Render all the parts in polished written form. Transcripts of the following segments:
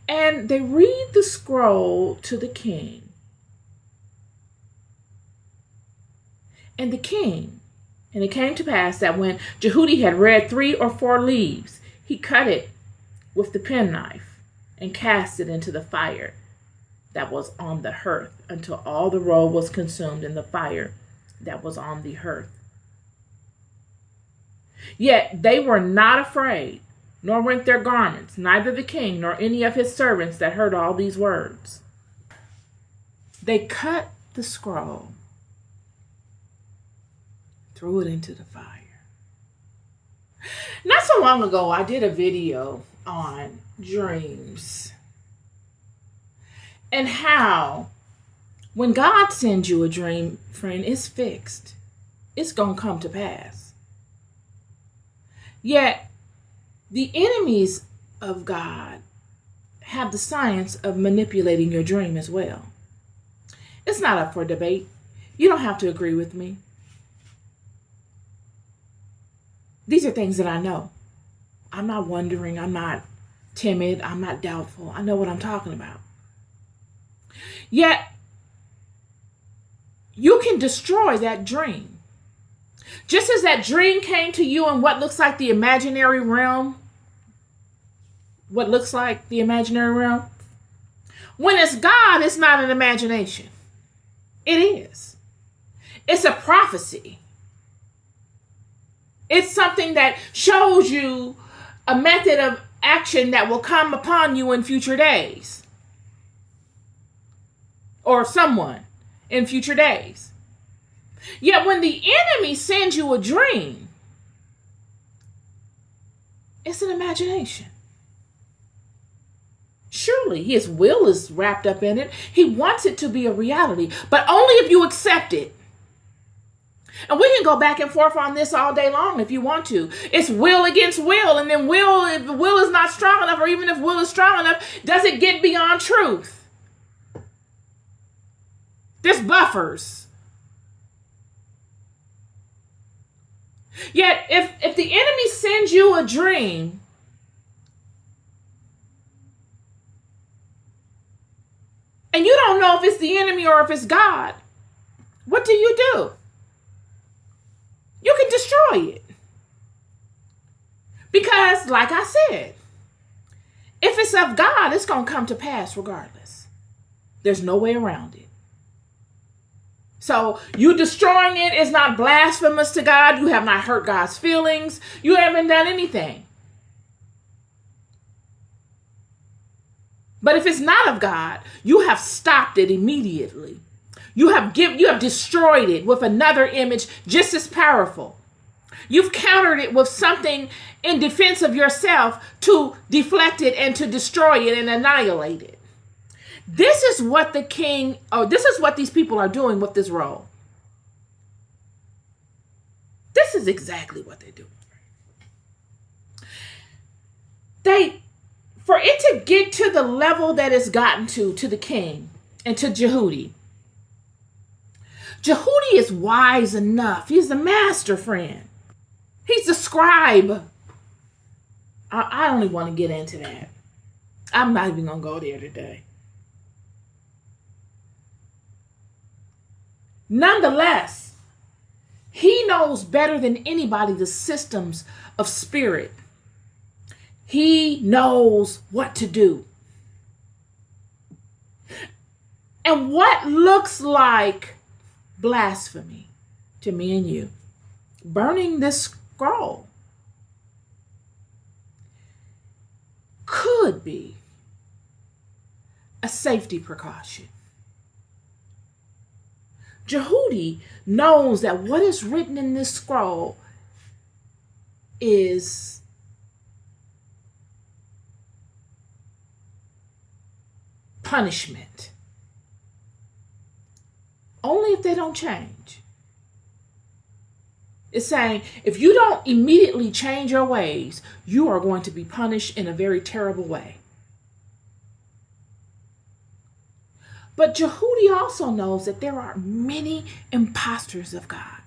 And they read the scroll to the king. And the king, and it came to pass that when Jehudi had read 3 or 4 leaves, he cut it with the penknife and cast it into the fire that was on the hearth until all the roll was consumed in the fire that was on the hearth. Yet they were not afraid, nor rent their garments, neither the king nor any of his servants that heard all these words. They cut the scroll, threw it into the fire. Not so long ago, I did a video on dreams and how when God sends you a dream, friend, it's fixed. It's going to come to pass. Yet, the enemies of God have the science of manipulating your dream as well. It's not up for debate. You don't have to agree with me. These are things that I know. I'm not wondering. I'm not timid. I'm not doubtful. I know what I'm talking about. Yet, you can destroy that dream. Just as that dream came to you in what looks like the imaginary realm, when it's God, it's not an imagination. It is. It's a prophecy. It's something that shows you a method of action that will come upon you in future days. Or someone in future days. Yet when the enemy sends you a dream, it's an imagination. Surely his will is wrapped up in it. He wants it to be a reality, but only if you accept it. And we can go back and forth on this all day long if you want to. It's will against will, and then if will is not strong enough, or even if will is strong enough, does it get beyond truth? There's buffers. Yet, if the enemy sends you a dream, and you don't know if it's the enemy or if it's God, what do? You can destroy it. Because, like I said, if it's of God, it's going to come to pass regardless. There's no way around it. So you destroying it is not blasphemous to God. You have not hurt God's feelings. You haven't done anything. But if it's not of God, you have stopped it immediately. You have destroyed it with another image just as powerful. You've countered it with something in defense of yourself to deflect it and to destroy it and annihilate it. This is what this is what these people are doing with this role. This is exactly what they're doing. For it to get to the level that it's gotten to the king and to Jehudi. Jehudi is wise enough. He's the master, friend. He's the scribe. I don't even want to get into that. I'm not even going to go there today. Nonetheless, he knows better than anybody the systems of spirit. He knows what to do. And what looks like blasphemy to me and you, burning this scroll, could be a safety precaution. Jehudi knows that what is written in this scroll is punishment. Only if they don't change. It's saying, if you don't immediately change your ways, you are going to be punished in a very terrible way. But Jehudi also knows that there are many imposters of God,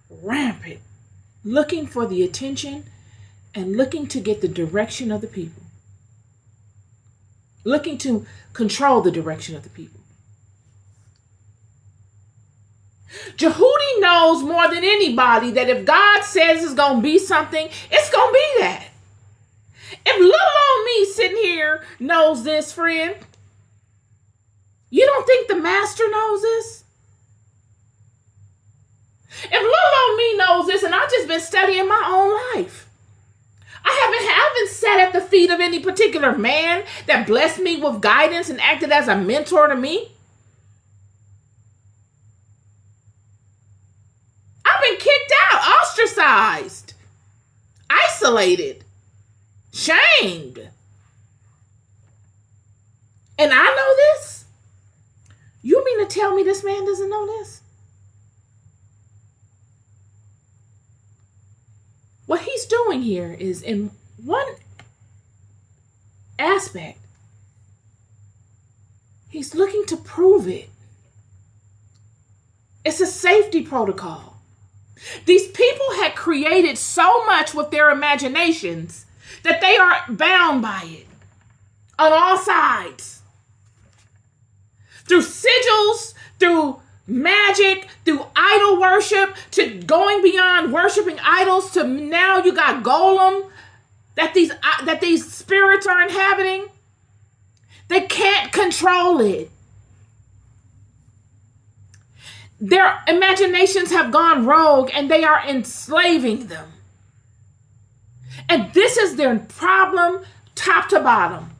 rampant, looking for the attention and looking to get the direction of the people. looking to control the direction of the people. Jehudi knows more than anybody that if God says it's going to be something, it's going to be that. If little old me sitting here knows this, friend, you don't think the master knows this? If little old me knows this, and I've just been studying my own life, I haven't sat at the feet of any particular man that blessed me with guidance and acted as a mentor to me. I've been kicked out, ostracized, isolated, shamed. And I know this? You mean to tell me this man doesn't know this? What he's doing here is, in one aspect, he's looking to prove it. It's a safety protocol. These people had created so much with their imaginations that they are bound by it on all sides. Through sigils, through magic, through idol worship, to going beyond worshiping idols, to now you got golem that these spirits are inhabiting. They can't control it. Their imaginations have gone rogue and they are enslaving them. And this is their problem, top to bottom.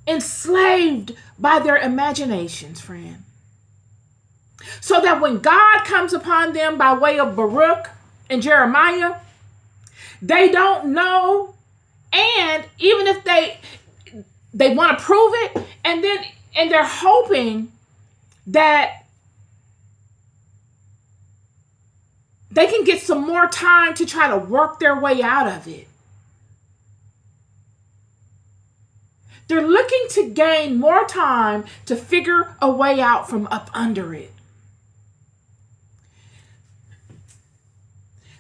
Enslaved by their imaginations, friend. So that when God comes upon them by way of Baruch and Jeremiah, they don't know. And even if they want to prove it, and they're hoping that they can get some more time to try to work their way out of it. They're looking to gain more time to figure a way out from up under it.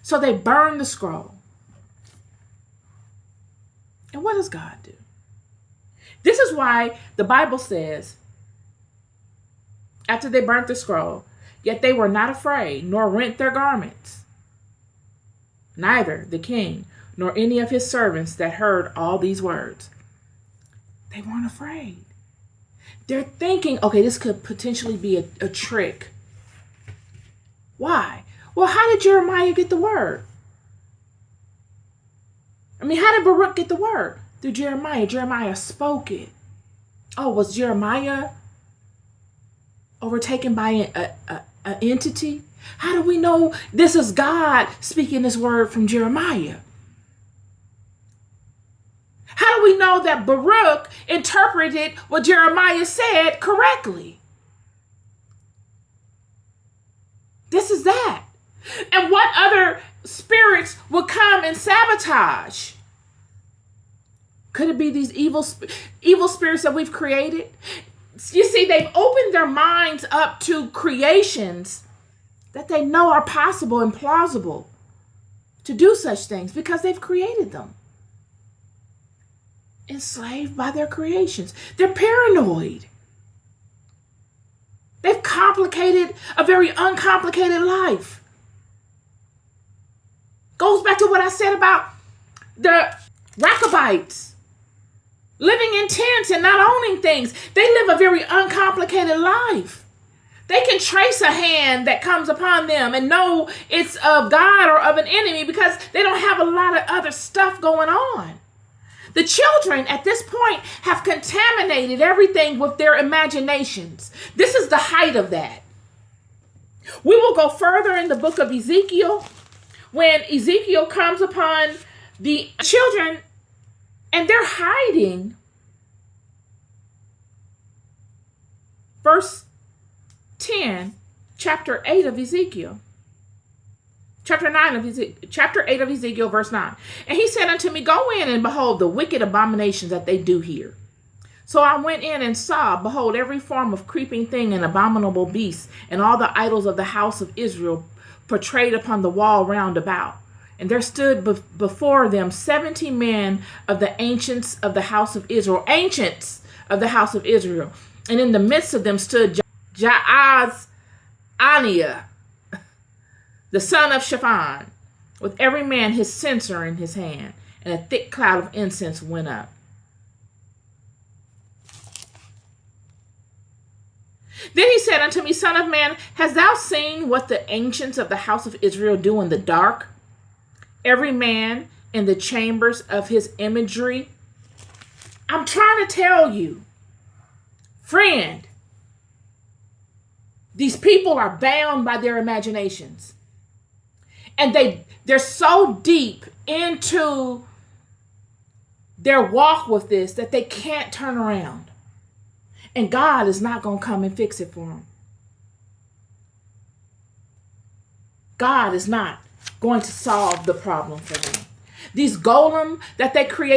So they burn the scroll. And what does God do? This is why the Bible says, after they burnt the scroll, yet they were not afraid, nor rent their garments. Neither the king, nor any of his servants that heard all these words. They weren't afraid. They're thinking, okay, this could potentially be a trick. Why? Well, how did Jeremiah get the word? I mean, how did Baruch get the word? Through Jeremiah. Jeremiah spoke it. Oh, was Jeremiah overtaken by an entity? How do we know this is God speaking this word from Jeremiah? How do we know that Baruch interpreted what Jeremiah said correctly? This is that. And what other spirits would come and sabotage? Could it be these evil spirits that we've created? You see, they've opened their minds up to creations that they know are possible and plausible to do such things because they've created them. Enslaved by their creations. They're paranoid. They've complicated a very uncomplicated life. Goes back to what I said about the Rechabites living in tents and not owning things. They live a very uncomplicated life. They can trace a hand that comes upon them and know it's of God or of an enemy because they don't have a lot of other stuff going on. The children at this point have contaminated everything with their imaginations. This is the height of that. We will go further in the book of Ezekiel when Ezekiel comes upon the children and they're hiding. Verse 10, chapter 8 of Ezekiel. Chapter 8 of Ezekiel, verse 9. And he said unto me, go in and behold the wicked abominations that they do here. So I went in and saw, behold, every form of creeping thing and abominable beast, and all the idols of the house of Israel portrayed upon the wall round about. And there stood before them 70 men of the ancients of the house of Israel, ancients of the house of Israel. And in the midst of them stood Jaazaniah, the son of Shaphan, with every man his censer in his hand, and a thick cloud of incense went up. Then he said unto me, Son of man, hast thou seen what the ancients of the house of Israel do in the dark? Every man in the chambers of his imagery. I'm trying to tell you, friend, these people are bound by their imaginations. And they're so deep into their walk with this that they can't turn around. And God is not going to come and fix it for them. God is not going to solve the problem for them. These golem that they create